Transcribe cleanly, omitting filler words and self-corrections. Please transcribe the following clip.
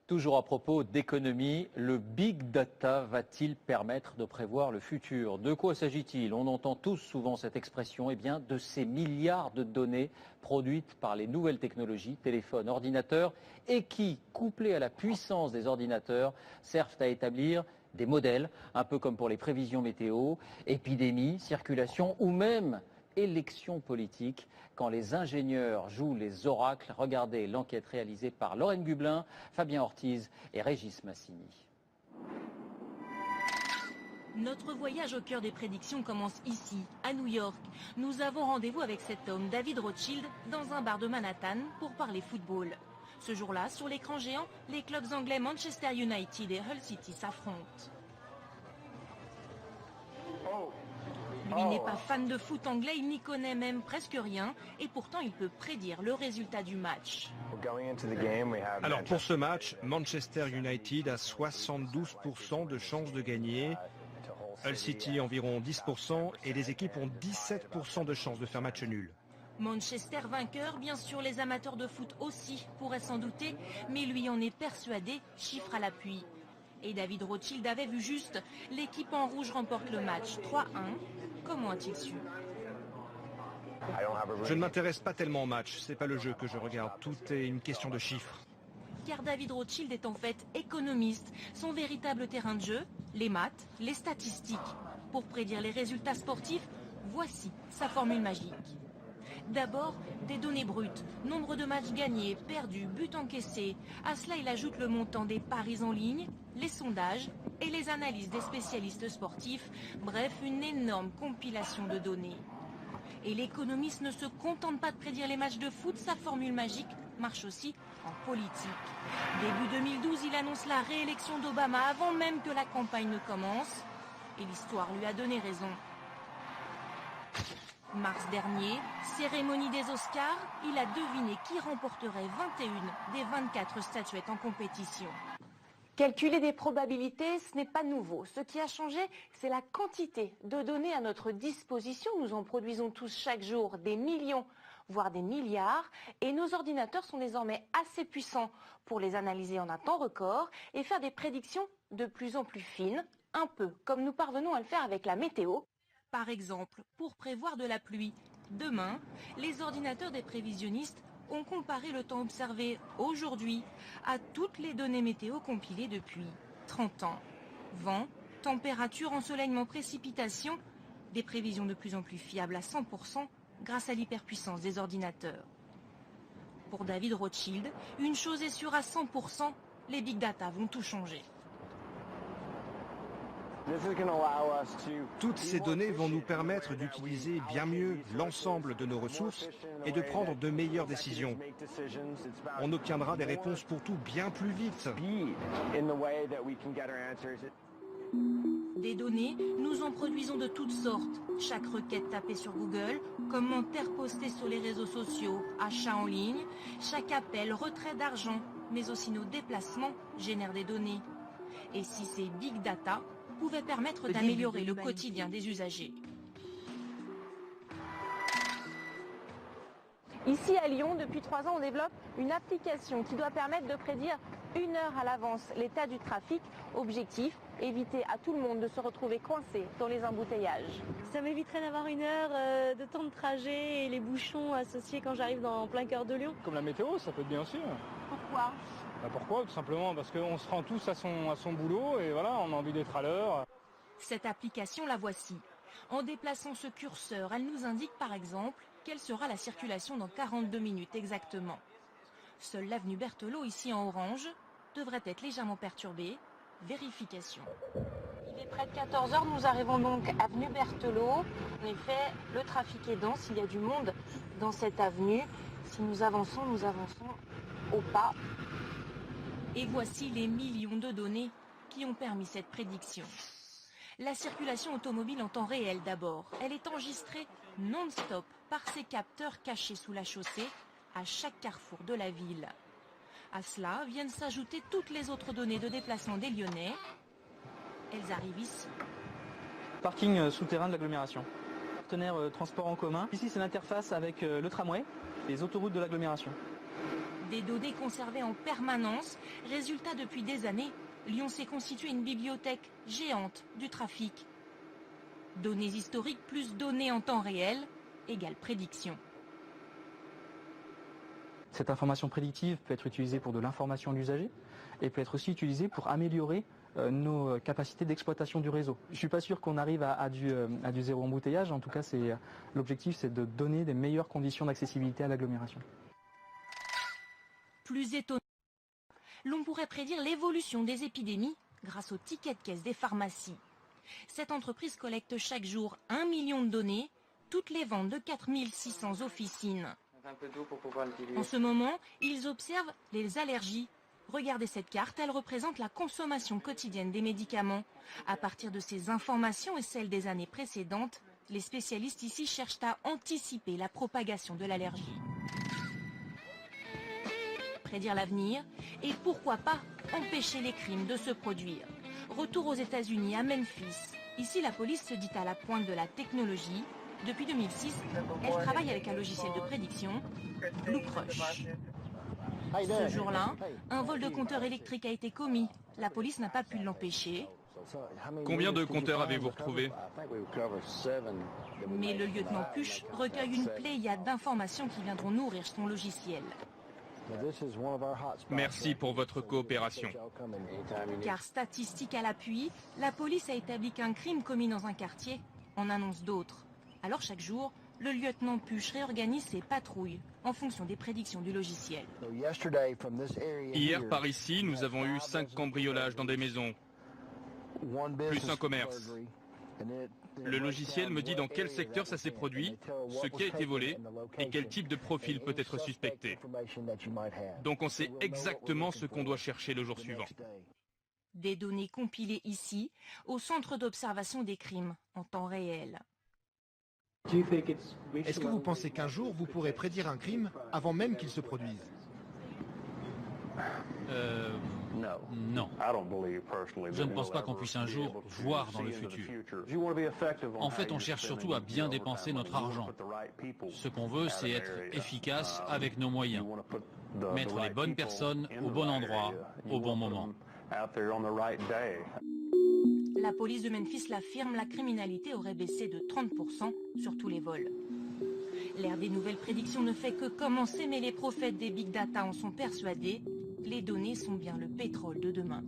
Toujours à propos d'économie, le big data va-t-il permettre de prévoir le futur? De quoi s'agit-il? On entend tous souvent cette expression, eh bien, de ces milliards de données produites par les nouvelles technologies, téléphones, ordinateurs, et qui, couplées à la puissance des ordinateurs, servent à établir des modèles, un peu comme pour les prévisions météo, épidémies, circulation ou même élections politiques. Quand les ingénieurs jouent les oracles, regardez l'enquête réalisée par Lorraine Gublin, Fabien Ortiz et Régis Massini. Notre voyage au cœur des prédictions commence ici, à New York. Nous avons rendez-vous avec cet homme, David Rothschild, dans un bar de Manhattan pour parler football. Ce jour-là, sur l'écran géant, les clubs anglais Manchester United et Hull City s'affrontent. Lui n'est pas fan de foot anglais, il n'y connaît même presque rien et pourtant il peut prédire le résultat du match. Alors pour ce match, Manchester United a 72% de chances de gagner, Hull City environ 10% et les équipes ont 17% de chances de faire match nul. Manchester vainqueur, bien sûr les amateurs de foot aussi pourraient s'en douter, mais lui en est persuadé, chiffre à l'appui. Et David Rothschild avait vu juste, l'équipe en rouge remporte le match 3-1. Comment a-t-il su? Je ne m'intéresse pas tellement au match, c'est pas le jeu que je regarde, tout est une question de chiffres. Car David Rothschild est en fait économiste. Son véritable terrain de jeu, les maths, les statistiques. Pour prédire les résultats sportifs, voici sa formule magique. D'abord, des données brutes, nombre de matchs gagnés, perdus, buts encaissés. À cela, il ajoute le montant des paris en ligne, les sondages et les analyses des spécialistes sportifs. Bref, une énorme compilation de données. Et l'économiste ne se contente pas de prédire les matchs de foot, sa formule magique marche aussi en politique. Début 2012, il annonce la réélection d'Obama avant même que la campagne ne commence. Et l'histoire lui a donné raison. Mars dernier, cérémonie des Oscars, il a deviné qui remporterait 21 des 24 statuettes en compétition. Calculer des probabilités, ce n'est pas nouveau. Ce qui a changé, c'est la quantité de données à notre disposition. Nous en produisons tous chaque jour des millions, voire des milliards. Et nos ordinateurs sont désormais assez puissants pour les analyser en un temps record et faire des prédictions de plus en plus fines, un peu comme nous parvenons à le faire avec la météo. Par exemple, pour prévoir de la pluie. Demain, les ordinateurs des prévisionnistes ont comparé le temps observé aujourd'hui à toutes les données météo compilées depuis 30 ans. Vent, température, ensoleillement, précipitation, des prévisions de plus en plus fiables à 100% grâce à l'hyperpuissance des ordinateurs. Pour David Rothschild, une chose est sûre à 100%, les big data vont tout changer. Toutes ces données vont nous permettre d'utiliser bien mieux l'ensemble de nos ressources et de prendre de meilleures décisions. On obtiendra des réponses pour tout bien plus vite. Des données, nous en produisons de toutes sortes. Chaque requête tapée sur Google, commentaire posté sur les réseaux sociaux, achat en ligne, chaque appel, retrait d'argent, mais aussi nos déplacements génèrent des données. Et si ces big data pouvaient permettre d'améliorer le quotidien des usagers. Ici à Lyon, depuis 3 ans, on développe une application qui doit permettre de prédire 1 heure à l'avance l'état du trafic. Objectif, éviter à tout le monde de se retrouver coincé dans les embouteillages. Ça m'éviterait d'avoir 1 heure de temps de trajet et les bouchons associés quand j'arrive en plein cœur de Lyon. Comme la météo, ça peut être bien sûr. Pourquoi ? Pourquoi? Tout simplement parce qu'on se rend tous à son boulot et voilà, on a envie d'être à l'heure. Cette application, la voici. En déplaçant ce curseur, elle nous indique par exemple quelle sera la circulation dans 42 minutes exactement. Seule l'avenue Berthelot, ici en orange, devrait être légèrement perturbée. Vérification. Il est près de 14 h, nous arrivons donc avenue Berthelot. En effet, le trafic est dense, il y a du monde dans cette avenue. Si nous avançons au pas. Et voici les millions de données qui ont permis cette prédiction. La circulation automobile en temps réel d'abord. Elle est enregistrée non-stop par ces capteurs cachés sous la chaussée à chaque carrefour de la ville. À cela viennent s'ajouter toutes les autres données de déplacement des Lyonnais. Elles arrivent ici. Parking souterrain de l'agglomération. Partenaire transport en commun. Ici c'est l'interface avec le tramway, les autoroutes de l'agglomération. Des données conservées en permanence. Résultat, depuis des années, Lyon s'est constitué une bibliothèque géante du trafic. Données historiques plus données en temps réel égale prédiction. Cette information prédictive peut être utilisée pour de l'information à l'usager et peut être aussi utilisée pour améliorer nos capacités d'exploitation du réseau. Je ne suis pas sûr qu'on arrive à du zéro embouteillage. En tout cas, l'objectif, c'est de donner des meilleures conditions d'accessibilité à l'agglomération. Plus étonnant, l'on pourrait prédire l'évolution des épidémies grâce aux tickets de caisse des pharmacies. Cette entreprise collecte chaque jour 1 million de données, toutes les ventes de 4600 officines. En ce moment, ils observent les allergies. Regardez cette carte, elle représente la consommation quotidienne des médicaments. À partir de ces informations et celles des années précédentes, les spécialistes ici cherchent à anticiper la propagation de l'allergie. Prédire l'avenir et pourquoi pas empêcher les crimes de se produire. Retour aux États-Unis, à Memphis. Ici, la police se dit à la pointe de la technologie. Depuis 2006, elle travaille avec un logiciel de prédiction, Blue Crush. Ce jour-là, un vol de compteur électrique a été commis. La police n'a pas pu l'empêcher. Combien de compteurs avez-vous retrouvé? Mais le lieutenant Puch recueille une pléiade d'informations qui viendront nourrir son logiciel. Merci pour votre coopération. Car statistique à l'appui, la police a établi qu'un crime commis dans un quartier en annonce d'autres. Alors chaque jour, le lieutenant Puch réorganise ses patrouilles en fonction des prédictions du logiciel. Hier, par ici, nous avons eu 5 cambriolages dans des maisons, plus un commerce. Le logiciel me dit dans quel secteur ça s'est produit, ce qui a été volé et quel type de profil peut être suspecté. Donc on sait exactement ce qu'on doit chercher le jour suivant. Des données compilées ici, au centre d'observation des crimes, en temps réel. Est-ce que vous pensez qu'un jour vous pourrez prédire un crime avant même qu'il se produise? Non. Je ne pense pas qu'on puisse un jour voir dans le futur. En fait, on cherche surtout à bien dépenser notre argent. Ce qu'on veut, c'est être efficace avec nos moyens. Mettre les bonnes personnes au bon endroit, au bon moment. La police de Memphis l'affirme, la criminalité aurait baissé de 30% sur tous les vols. L'ère des nouvelles prédictions ne fait que commencer, mais les prophètes des big data en sont persuadés. Les données sont bien le pétrole de demain.